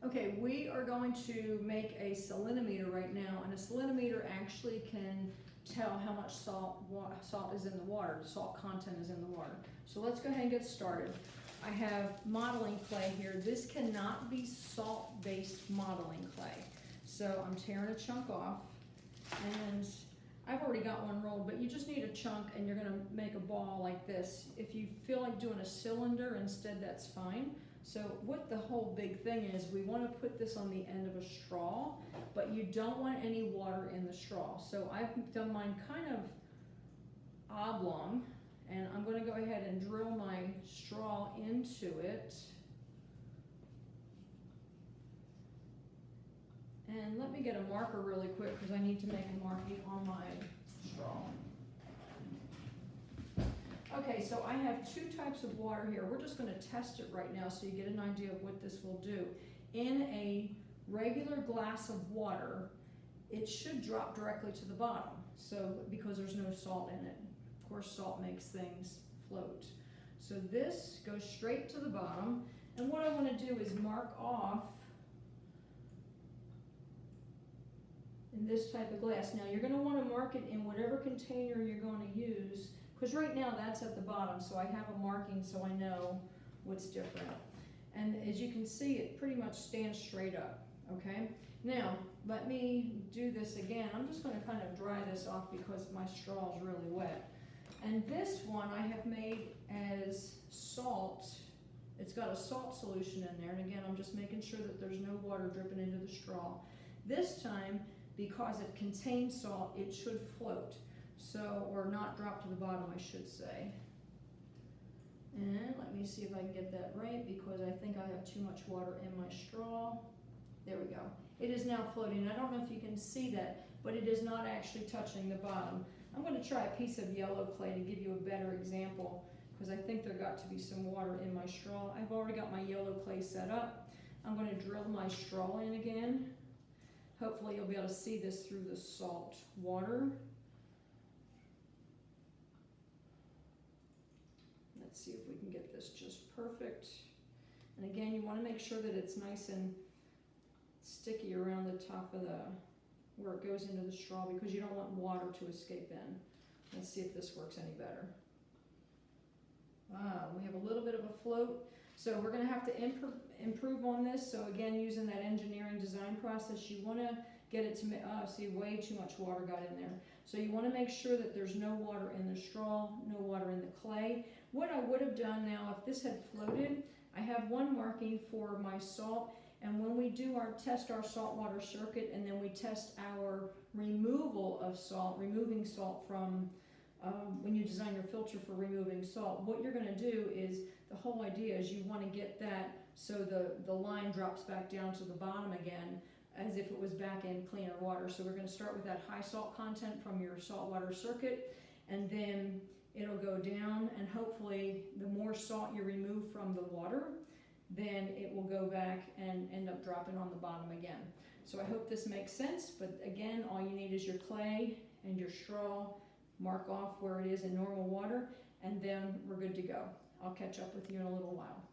Okay, we are going to make a salinometer right now, and a salinometer actually can tell how much salt is in the water, the salt content is in the water. So let's go ahead and get started. I have modeling clay here. This cannot be salt-based modeling clay. So I'm tearing a chunk off, and I've already got one rolled, but you just need a chunk and you're gonna make a ball like this. If you feel like doing a cylinder instead, that's fine. So what the whole big thing is, we want to put this on the end of a straw, but you don't want any water in the straw. So I've done mine kind of oblong, and I'm going to go ahead and drill my straw into it. And let me get a marker really quick because I need to make a marking on my straw. Okay, so I have two types of water here. We're just going to test it right now so you get an idea of what this will do. In a regular glass of water, it should drop directly to the bottom, so because there's no salt in it. Of course, salt makes things float. So this goes straight to the bottom, and what I want to do is mark off in this type of glass. Now you're going to want to mark it in whatever container you're going to use, because right now that's at the bottom, so I have a marking so I know what's different. And as you can see, it pretty much stands straight up, okay? Now, let me do this again. I'm just going to kind of dry this off because my straw is really wet. And this one I have made as salt. It's got a salt solution in there, and again, I'm just making sure that there's no water dripping into the straw. This time, because it contains salt, it should float. So, or not drop to the bottom, I should say. And let me see if I can get that right, because I think I have too much water in my straw. There we go. It is now floating. I don't know if you can see that, but it is not actually touching the bottom. I'm going to try a piece of yellow clay to give you a better example, because I think there got to be some water in my straw. I've already got my yellow clay set up. I'm going to drill my straw in again. Hopefully you'll be able to see this through the salt water. Let's see if we can get this just perfect. And again, you want to make sure that it's nice and sticky around the top of where it goes into the straw, because you don't want water to escape in. Let's see if this works any better. We have a little bit of a float. So we're going to have to improve on this. So again, using that engineering design process, you want to get it to, see, way too much water got in there. So you want to make sure that there's no water in the straw, no water in the clay. What I would have done now, if this had floated, I have one marking for my salt, and when we do test our saltwater circuit, and then we test our removal of salt, removing salt from, when you design your filter for removing salt, what you're going to do is, the whole idea is you want to get that so the line drops back down to the bottom again, as if it was back in cleaner water. So we're going to start with that high salt content from your saltwater circuit, and then it'll go down, and hopefully the more salt you remove from the water, then it will go back and end up dropping on the bottom again. So I hope this makes sense, but again, all you need is your clay and your straw. Mark off where it is in normal water, and then we're good to go. I'll catch up with you in a little while.